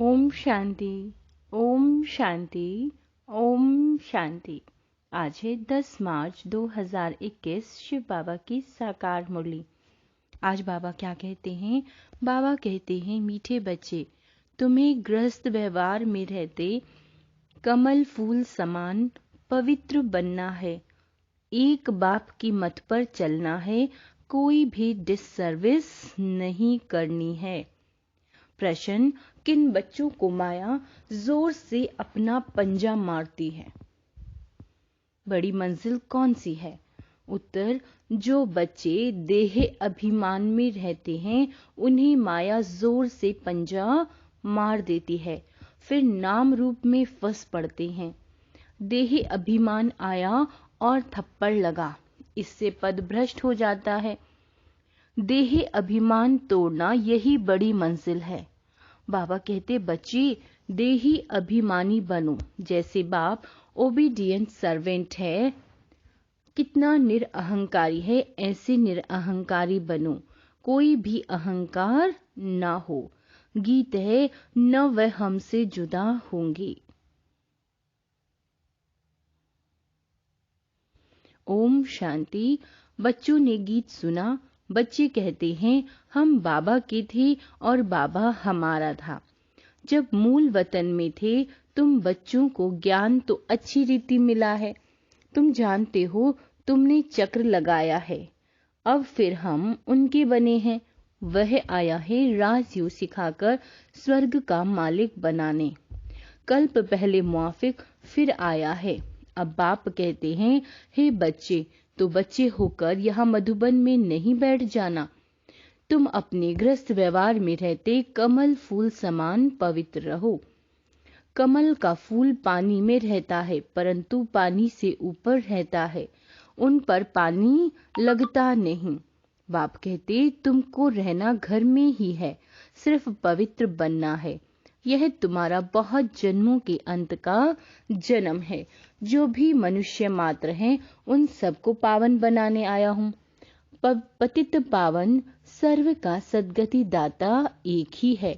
ओम शांति, ओम शांति, ओम शांति। आज है 10 मार्च 2021, शिव बाबा की साकार मुरली। आज बाबा क्या कहते हैं? बाबा कहते हैं, मीठे बच्चे, तुम्हें गृहस्थ व्यवहार में रहते कमल फूल समान पवित्र बनना है। एक बाप की मत पर चलना है, कोई भी डिससर्विस नहीं करनी है। प्रश्न: किन बच्चों को माया जोर से अपना पंजा मारती है? बड़ी मंजिल कौन सी है? उत्तर: जो बच्चे देह अभिमान में रहते हैं उन्हें माया जोर से पंजा मार देती है, फिर नाम रूप में फंस पड़ते हैं। देह अभिमान आया और थप्पड़ लगा, इससे पद भ्रष्ट हो जाता है। देह अभिमान तोड़ना यही बड़ी मंजिल है। बाबा कहते, बच्चे देही अभिमानी बनो, जैसे बाप ओबीडियंट सर्वेंट है, कितना निरअहंकारी है, ऐसे निरअहंकारी बनो, कोई भी अहंकार ना हो। गीत है, न वह हमसे जुदा होंगे। ओम शांति। बच्चों ने गीत सुना। बच्चे कहते हैं, हम बाबा के थे और बाबा हमारा था। जब मूल वतन में थे तुम बच्चों को ज्ञान तो अच्छी रीति मिला है, तुम जानते हो, तुमने चक्र लगाया है। अब फिर हम उनके बने हैं। वह आया है राजयोग सिखाकर स्वर्ग का मालिक बनाने। कल्प पहले मुआफिक, फिर आया है। अब बाप कहते हैं, हे बच्चे, तो बच्चे होकर यहाँ मधुबन में नहीं बैठ जाना। तुम अपने गृहस्थ व्यवहार में रहते कमल फूल समान पवित्र रहो। कमल का फूल पानी में रहता है, परंतु पानी से ऊपर रहता है, उन पर पानी लगता नहीं। बाप कहते, तुमको रहना घर में ही है, सिर्फ पवित्र बनना है। यह तुम्हारा बहुत जन्मों के अंत का जन्म है। जो भी मनुष्य मात्र हैं उन सबको पावन बनाने आया हूँ। पतित पावन सर्व का सद्गति दाता एक ही है,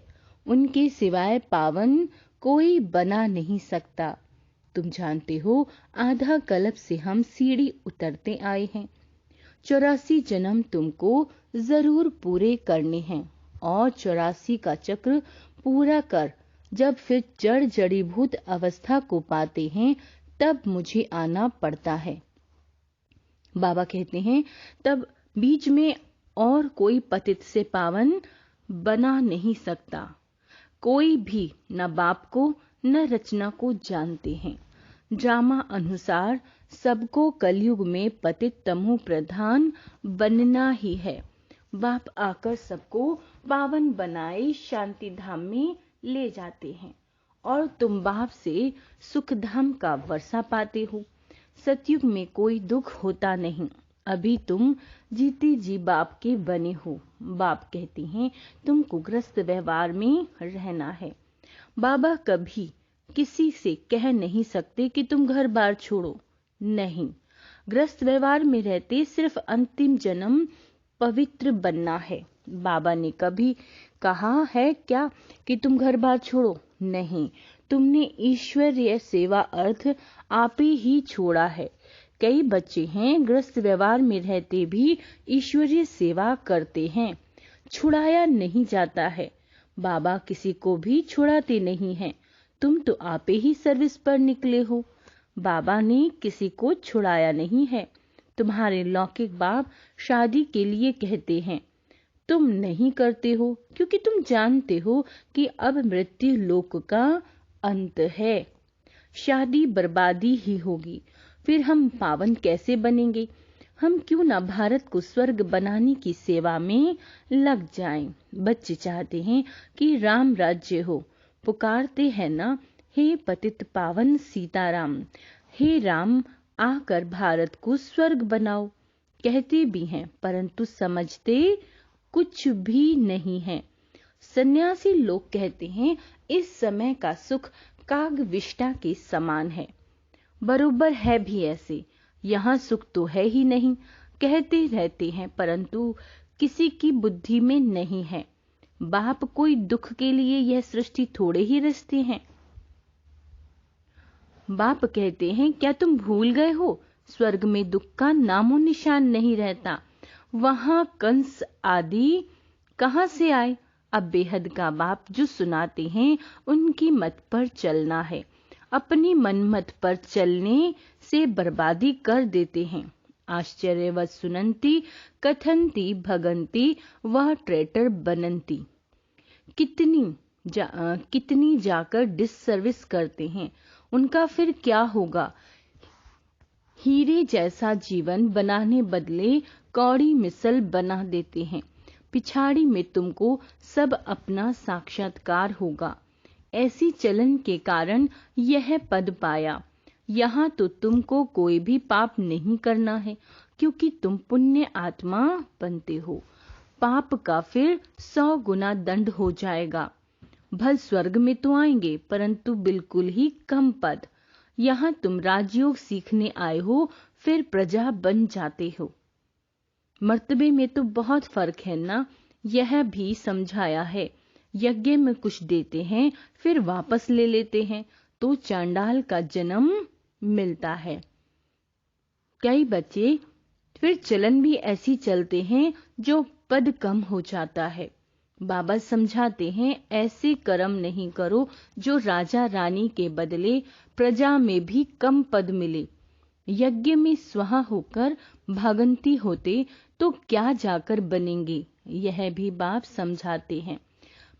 उनके सिवाय पावन कोई बना नहीं सकता। तुम जानते हो, आधा कल्प से हम सीढ़ी उतरते आए हैं। 84 जन्म तुमको जरूर पूरे करने हैं, और 84 का चक्र पूरा कर जब फिर जड़ जड़ीभूत अवस्था को पाते हैं, तब मुझे आना पड़ता है। बाबा कहते हैं, तब बीच में और कोई पतित से पावन बना नहीं सकता। कोई भी न बाप को न रचना को जानते हैं। ड्रामा अनुसार सबको कलयुग में पतित तमो प्रधान बनना ही है। बाप आकर सबको पावन बनाए शांति धाम में ले जाते हैं, और तुम बाप से सुख धाम का वर्षा पाते हो। सतयुग में कोई दुख होता नहीं। अभी तुम जीती जी बाप के बने हो। बाप कहते हैं, तुमको गृहस्थ व्यवहार में रहना है। बाबा कभी किसी से कह नहीं सकते कि तुम घर बार छोड़ो, नहीं। गृहस्थ व्यवहार में रहते सिर्फ अंतिम जन्म पवित्र बनना है। बाबा ने कभी कहा है क्या कि तुम घर बार छोड़ो? नहीं। तुमने ईश्वरीय सेवा अर्थ आप ही छोड़ा है। कई बच्चे हैं गृहस्थ व्यवहार में रहते भी ईश्वरीय सेवा करते हैं, छुड़ाया नहीं जाता है। बाबा किसी को भी छुड़ाते नहीं हैं। तुम तो आप ही सर्विस पर निकले हो। बाबा ने किसी को छुड़ाया नहीं है। तुम्हारे लौकिक बाप शादी के लिए कहते हैं, तुम नहीं करते हो क्योंकि तुम जानते हो कि अब मृत्यु लोक का अंत है। शादी बर्बादी ही होगी, फिर हम पावन कैसे बनेंगे? हम क्यों ना भारत को स्वर्ग बनाने की सेवा में लग जाएं। बच्चे चाहते हैं कि राम राज्य हो, पुकारते हैं ना, हे पतित पावन सीताराम, हे राम आकर भारत को स्वर्ग बनाओ। कहते भी हैं परंतु समझते कुछ भी नहीं है। सन्यासी लोग कहते हैं इस समय का सुख काग विष्टा के समान है। बरोबर है भी ऐसे। यहाँ सुख तो है ही नहीं, कहते रहते हैं, परंतु किसी की बुद्धि में नहीं है। बाप कोई दुख के लिए यह सृष्टि थोड़े ही रचते हैं। बाप कहते हैं, क्या तुम भूल गए हो, स्वर्ग में दुख का नामो निशान नहीं रहता। वहां कंस आदि कहां से आए। अब बेहद का बाप जो सुनाते हैं उनकी मत पर चलना है। अपनी मनमत पर चलने से बर्बादी कर देते हैं। आश्चर्यवत सुनंती कथंती भगंती वह ट्रेटर बनंती। कितनी जाकर डिससर्विस करते हैं, उनका फिर क्या होगा। हीरे जैसा जीवन बनाने बदले कौड़ी मिसल बना देते हैं। पिछाड़ी में तुमको सब अपना साक्षात्कार होगा। ऐसी चलन के कारण यह पद पाया। यहाँ तो तुमको कोई भी पाप नहीं करना है, क्योंकि तुम पुण्य आत्मा बनते हो। पाप का फिर 100 गुना दंड हो जाएगा। भल स्वर्ग में तो आएंगे, परंतु बिल्कुल ही कम पद। यहाँ तुम राजयोग सीखने आए हो, फिर प्रजा बन जाते हो। मर्तबे में तो बहुत फर्क है ना, यह भी समझाया है। यज्ञ में कुछ देते हैं, फिर वापस ले लेते हैं, तो चांडाल का जन्म मिलता है। कई बच्चे फिर चलन भी ऐसी चलते हैं जो पद कम हो जाता है। बाबा समझाते हैं, ऐसे कर्म नहीं करो जो राजा रानी के बदले प्रजा में भी कम पद मिले। यज्ञ में स्वाहा होकर भागंती होते तो क्या जाकर बनेंगे, यह भी बाप समझाते हैं।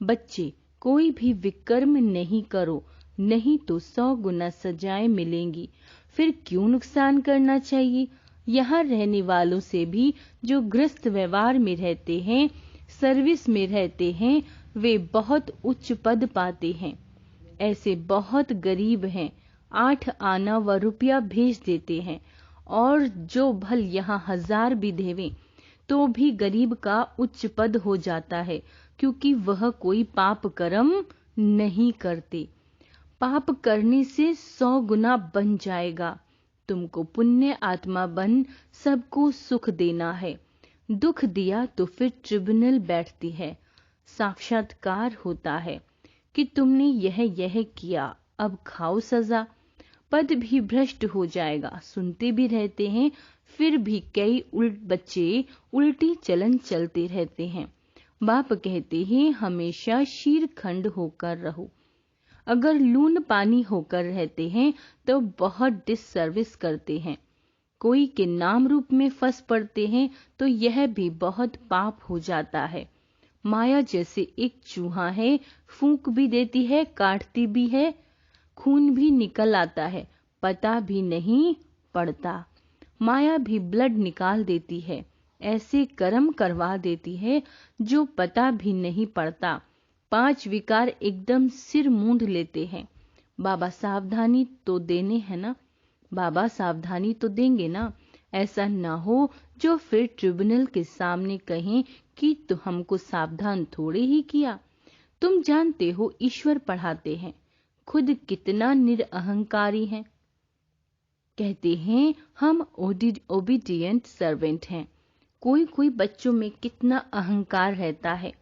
बच्चे, कोई भी विकर्म नहीं करो, नहीं तो 100 गुना सजाएं मिलेंगी। फिर क्यों नुकसान करना चाहिए। यहाँ रहने वालों से भी जो गृहस्थ व्यवहार में रहते हैं, सर्विस में रहते हैं, वे बहुत उच्च पद पाते हैं। ऐसे बहुत गरीब हैं, 8 आना व रुपया भेज देते हैं, और जो भल यहाँ 1000 भी देवें तो भी गरीब का उच्च पद हो जाता है, क्योंकि वह कोई पाप कर्म नहीं करते। पाप करने से 100 गुना बन जाएगा। तुमको पुण्य आत्मा बन सबको सुख देना है। दुख दिया तो फिर ट्रिब्यूनल बैठती है, साक्षात्कार होता है कि तुमने यह किया, अब खाओ सजा। पद भी भ्रष्ट हो जाएगा। सुनते भी रहते हैं, फिर भी कई बच्चे उल्टी चलन चलते रहते हैं। बाप कहते हैं, हमेशा शीरखंड होकर रहो। अगर लून पानी होकर रहते हैं तो बहुत डिससर्विस करते हैं। कोई के नाम रूप में फंस पड़ते हैं तो यह भी बहुत पाप हो जाता है। माया जैसे एक चूहा है, फूंक भी देती है, काटती भी है, खून भी निकल आता है, पता भी नहीं पड़ता। माया भी ब्लड निकाल देती है, ऐसे कर्म करवा देती है जो पता भी नहीं पड़ता। 5 विकार एकदम सिर मूंढ लेते हैं। बाबा सावधानी तो देने है ना, बाबा सावधानी तो देंगे ना। ऐसा ना हो जो फिर ट्रिब्यूनल के सामने कहें कि तो हमको सावधान थोड़े ही किया। तुम जानते हो ईश्वर पढ़ाते हैं, खुद कितना निरअहंकारी हैं। कहते हैं हम ओबीडिएंट सर्वेंट हैं। कोई बच्चों में कितना अहंकार रहता है।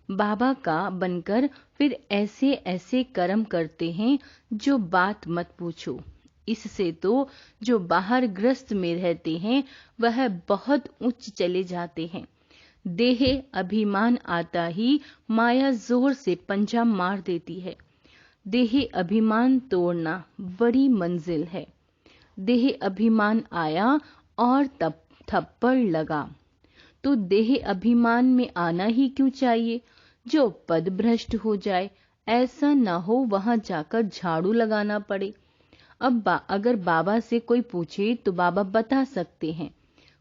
बाबा का बनकर फिर ऐसे ऐसे कर्म करते हैं जो बात मत पूछो। इससे तो जो बाहर ग्रस्त में रहते हैं वह बहुत उच्च चले जाते हैं। देह अभिमान आता ही माया जोर से पंजा मार देती है। देह अभिमान तोड़ना बड़ी मंजिल है। देह अभिमान आया और तब थप्पड़ लगा, तो देह अभिमान में आना ही क्यों चाहिए। जो पद भ्रष्ट हो जाए, ऐसा ना हो वहां जाकर झाड़ू लगाना पड़े। अब अगर बाबा से कोई पूछे तो बाबा बता सकते हैं,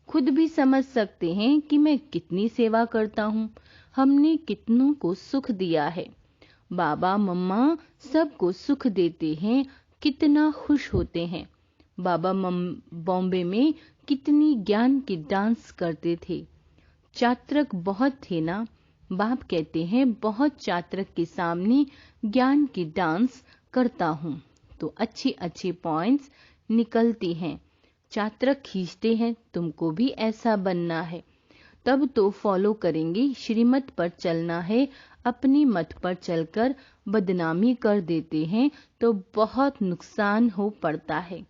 खुद भी समझ सकते हैं कि मैं कितनी सेवा करता हूँ, हमने कितनों को सुख दिया है। बाबा मम्मा सबको सुख देते हैं, कितना खुश होते हैं। बाबा बॉम्बे में कितनी ज्ञान की डांस करते थे। चात्रक बहुत थे ना। बाप कहते हैं बहुत चात्रक के सामने ज्ञान की डांस करता हूँ तो अच्छी अच्छी पॉइंट्स निकलती हैं। चात्रक खींचते हैं, तुमको भी ऐसा बनना है। तब तो फॉलो करेंगे। श्रीमत पर चलना है, अपने मत पर चलकर बदनामी कर देते हैं तो बहुत नुकसान हो पड़ता है।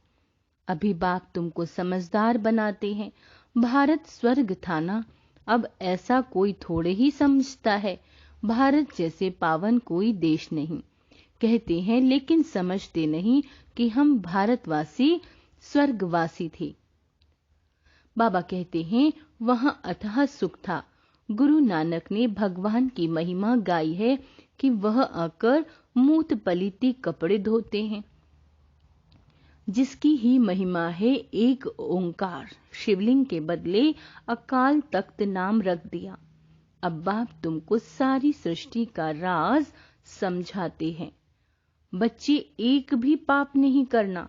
अभी बाप तुमको समझदार बनाते हैं। भारत स्वर्ग था ना, अब ऐसा कोई थोड़े ही समझता है। भारत जैसे पावन कोई देश नहीं कहते हैं, लेकिन समझते नहीं कि हम भारतवासी स्वर्गवासी थे। बाबा कहते हैं वहां अथाह सुख था। गुरु नानक ने भगवान की महिमा गाई है कि वह आकर मूत पलीती कपड़े धोते हैं। जिसकी ही महिमा है एक ओंकार, शिवलिंग के बदले अकाल तख्त नाम रख दिया। अब बाप तुमको सारी सृष्टि का राज समझाते हैं। बच्चे एक भी पाप नहीं करना,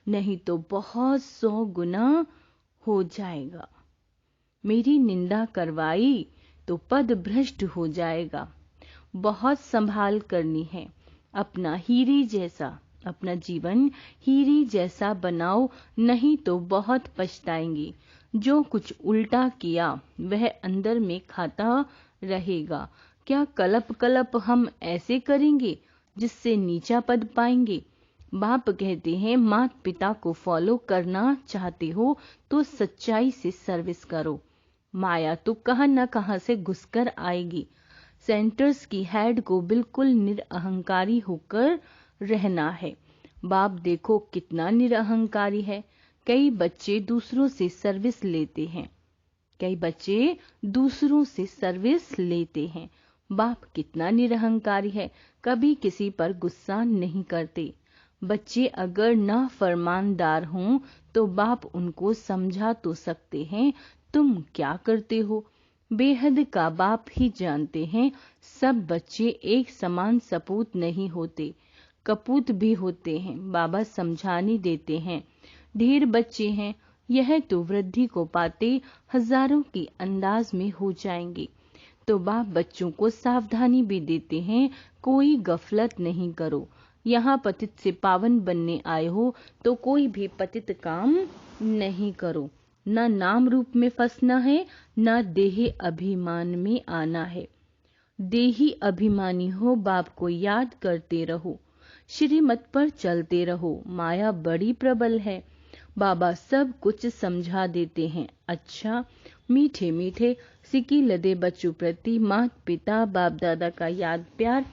नहीं तो बहुत 100 गुना हो जाएगा। मेरी निंदा करवाई तो पद भ्रष्ट हो जाएगा। बहुत संभाल करनी है। अपना हीरे जैसा, अपना जीवन हीरे जैसा बनाओ, नहीं तो बहुत पछताएंगे। जो कुछ उल्टा किया वह अंदर में खाता रहेगा। क्या कलप कलप हम ऐसे करेंगे जिससे नीचा पद पाएंगे? बाप कहते हैं माता पिता को फॉलो करना चाहते हो तो सच्चाई से सर्विस करो। माया तो कहां न कहां से घुसकर आएगी। सेंटर्स की हेड को बिल्कुल निरअहंकारी होकर रहना है। बाप देखो कितना निरअहंकारी है। कई बच्चे दूसरों से सर्विस लेते हैं, बाप कितना निरअहंकारी है, कभी किसी पर गुस्सा नहीं करते। बच्चे अगर ना फरमानदार हों तो बाप उनको समझा तो सकते हैं, तुम क्या करते हो। बेहद का बाप ही जानते हैं। सब बच्चे एक समान सपूत नहीं होते, कपूत भी होते हैं। बाबा समझाने देते हैं। ढेर बच्चे हैं, यह तो वृद्धि को पाते हजारों की अंदाज में हो जाएंगे। तो बाप बच्चों को सावधानी भी देते हैं, कोई गफलत नहीं करो। यहाँ पतित से पावन बनने आए हो तो कोई भी पतित काम नहीं करो। न नाम रूप में फंसना है, न देही अभिमान में आना है। देही अभिमानी हो, बाप को याद करते रहो, श्रीमत पर चलते रहो। माया बड़ी प्रबल है। बाबा सब कुछ समझा देते हैं। अच्छा, मीठे मीठे सिकी लदे बच्चों प्रति माता पिता बाप दादा का याद प्यार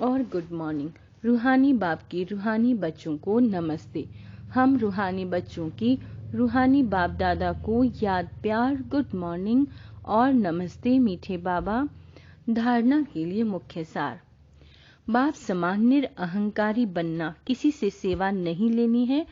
और गुड मॉर्निंग। रूहानी बाप की रूहानी बच्चों को नमस्ते। हम रूहानी बच्चों की रूहानी बाप दादा को याद प्यार, गुड मॉर्निंग और नमस्ते। मीठे बाबा, धारणा के लिए मुख्य सार। बाप समान निरअहंकारी बनना, किसी से सेवा नहीं लेनी है।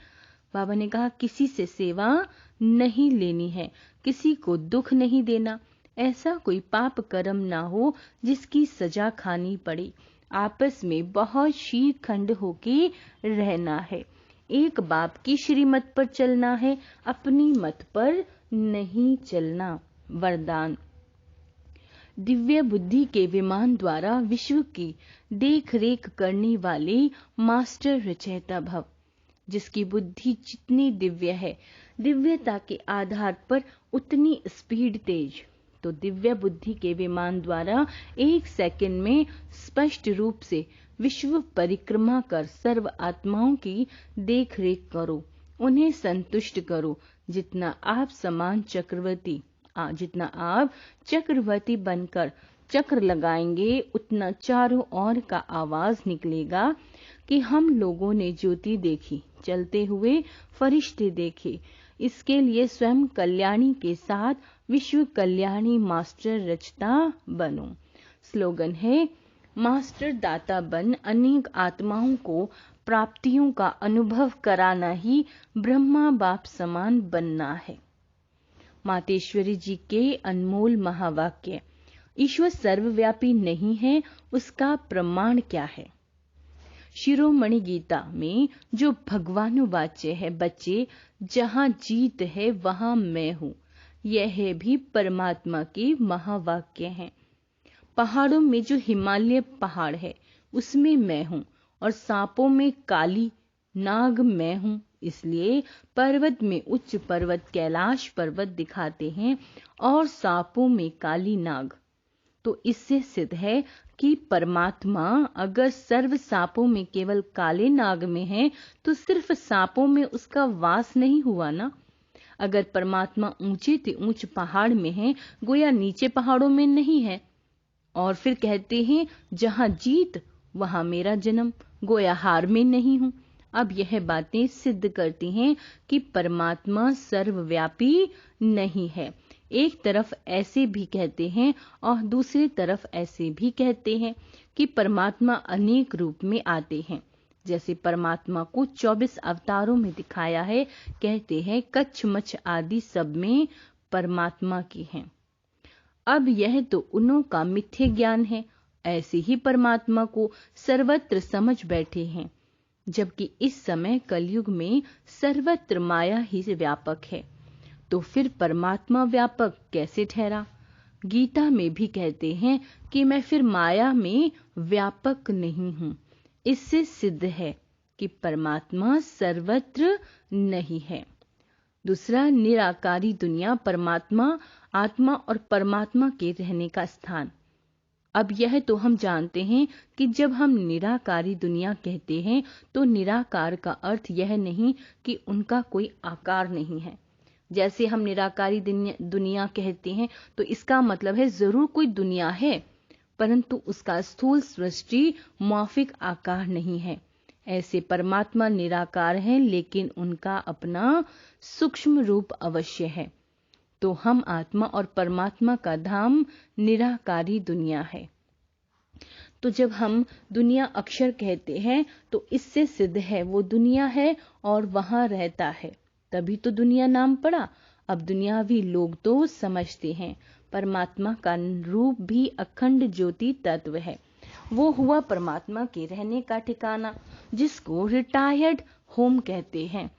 बाबा ने कहा किसी से सेवा नहीं लेनी है, किसी को दुख नहीं देना। ऐसा कोई पाप कर्म ना हो जिसकी सजा खानी पड़े। आपस में बहुत शीखंड होके रहना है। एक बाप की श्रीमत पर चलना है, अपनी मत पर नहीं चलना। वरदान। दिव्य बुद्धि के विमान द्वारा विश्व की देख रेख करने वाले मास्टर रचयिता भव। जिसकी बुद्धि जितनी दिव्य है, दिव्यता के आधार पर उतनी स्पीड तेज। तो दिव्य बुद्धि के विमान द्वारा 1 सेकंड में स्पष्ट रूप से विश्व परिक्रमा कर सर्व आत्माओं की देख रेख करो, उन्हें संतुष्ट करो। जितना आप चक्रवर्ती बनकर चक्र लगाएंगे, उतना चारों ओर का आवाज निकलेगा कि हम लोगों ने ज्योति देखी, चलते हुए फरिश्ते देखे। इसके लिए स्वयं कल्याणी के साथ विश्व कल्याणी मास्टर रचता बनो। स्लोगन है, मास्टर दाता बन अनेक आत्माओं को प्राप्तियों का अनुभव कराना ही ब्रह्मा बाप समान बनना है। मातेश्वरी जी के अनमोल महावाक्य। ईश्वर सर्वव्यापी नहीं है, उसका प्रमाण क्या है? शिरोमणि गीता में जो भगवानुवाच्य है, बच्चे जहाँ जीत है वहाँ मैं हूँ, यह भी परमात्मा के महावाक्य हैं। पहाड़ों में जो हिमालय पहाड़ है उसमें मैं हूँ, और सांपों में काली नाग मैं हूँ, इसलिए पर्वत में उच्च पर्वत कैलाश पर्वत दिखाते हैं और सांपों में काली नाग। तो इससे सिद्ध है कि परमात्मा अगर सर्व सांपों में केवल काले नाग में है तो सिर्फ सांपों में उसका वास नहीं हुआ ना। अगर परमात्मा ऊंचे से ऊंच पहाड़ में है, गोया नीचे पहाड़ों में नहीं है। और फिर कहते हैं जहां जीत वहां मेरा जन्म, गोया हार में नहीं हूं। अब यह बातें सिद्ध करती हैं कि परमात्मा सर्वव्यापी नहीं है। एक तरफ ऐसे भी कहते हैं और दूसरी तरफ ऐसे भी कहते हैं कि परमात्मा अनेक रूप में आते हैं। जैसे परमात्मा को 24 अवतारों में दिखाया है, कहते हैं कच्छ मच्छ आदि सब में परमात्मा की हैं। अब यह तो उन्हों का मिथ्य ज्ञान है, ऐसे ही परमात्मा को सर्वत्र समझ बैठे हैं, जबकि इस समय कलयुग में सर्वत्र माया ही व्यापक है। तो फिर परमात्मा व्यापक कैसे ठहरा? गीता में भी कहते हैं कि मैं फिर माया में व्यापक नहीं हूं। इससे सिद्ध है कि परमात्मा सर्वत्र नहीं है। दूसरा, निराकारी दुनिया परमात्मा, आत्मा और परमात्मा के रहने का स्थान। अब यह तो हम जानते हैं कि जब हम निराकारी दुनिया कहते हैं तो निराकार का अर्थ यह नहीं कि उनका कोई आकार नहीं है। जैसे हम निराकारी दुनिया कहते हैं तो इसका मतलब है जरूर कोई दुनिया है, परंतु उसका स्थूल सृष्टि मौखिक आकार नहीं है। ऐसे परमात्मा निराकार हैं, लेकिन उनका अपना सूक्ष्म रूप अवश्य है। तो हम आत्मा और परमात्मा का धाम निराकारी दुनिया है। तो जब हम दुनिया अक्षर कहते हैं तो इससे सिद्ध है वो दुनिया है और वहां रहता है, तभी तो दुनिया नाम पड़ा। अब दुनियावी लोग तो समझते हैं परमात्मा का रूप भी अखंड ज्योति तत्व है, वो हुआ परमात्मा के रहने का ठिकाना, जिसको रिटायर्ड होम कहते हैं।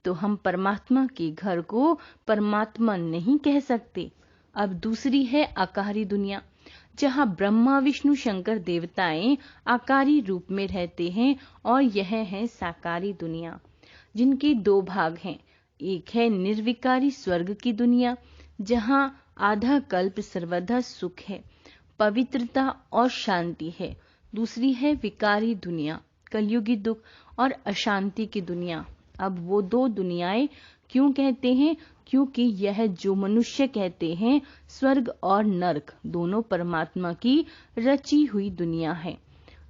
तो हम परमात्मा के घर को परमात्मा नहीं कह सकते। अब दूसरी है आकारी दुनिया, जहां ब्रह्मा विष्णु शंकर देवताएं आकारी रूप में रहते हैं, और यह है साकारी दुनिया, जिनके दो भाग हैं। एक है निर्विकारी स्वर्ग की दुनिया, जहां आधा कल्प सर्वदा सुख है, पवित्रता और शांति है। दूसरी है विकारी दुनिया, कलयुगी दुख और अशांति की दुनिया। अब वो दो दुनियाएं क्यों कहते हैं? क्योंकि यह जो मनुष्य कहते हैं स्वर्ग और नरक दोनों परमात्मा की रची हुई दुनिया है।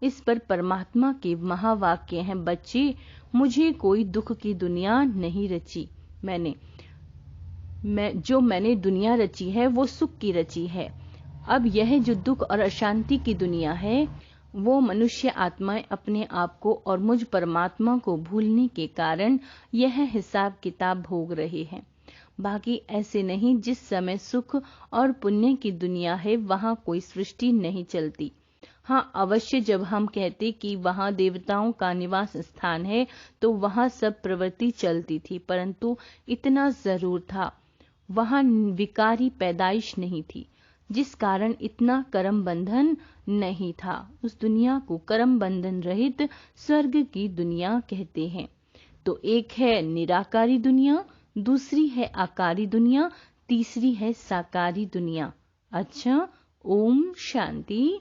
इस पर परमात्मा के महावाक्य हैं, बच्चे मुझे कोई दुख की दुनिया नहीं रची, मैंने दुनिया रची है वो सुख की रची है। अब यह जो दुख और अशांति की दुनिया है वो मनुष्य आत्माएं अपने आप को और मुझ परमात्मा को भूलने के कारण यह हिसाब किताब भोग रहे हैं। बाकी ऐसे नहीं, जिस समय सुख और पुण्य की दुनिया है वहां कोई सृष्टि नहीं चलती। हाँ, अवश्य जब हम कहते कि वहां देवताओं का निवास स्थान है तो वहां सब प्रवृत्ति चलती थी, परंतु इतना जरूर था, वहां विकारी पैदाइश नहीं थी, जिस कारण इतना कर्म बंधन नहीं था। उस दुनिया को कर्म बंधन रहित स्वर्ग की दुनिया कहते हैं। तो एक है निराकारी दुनिया, दूसरी है आकारी दुनिया, तीसरी है साकारी दुनिया। अच्छा, ओम शांति।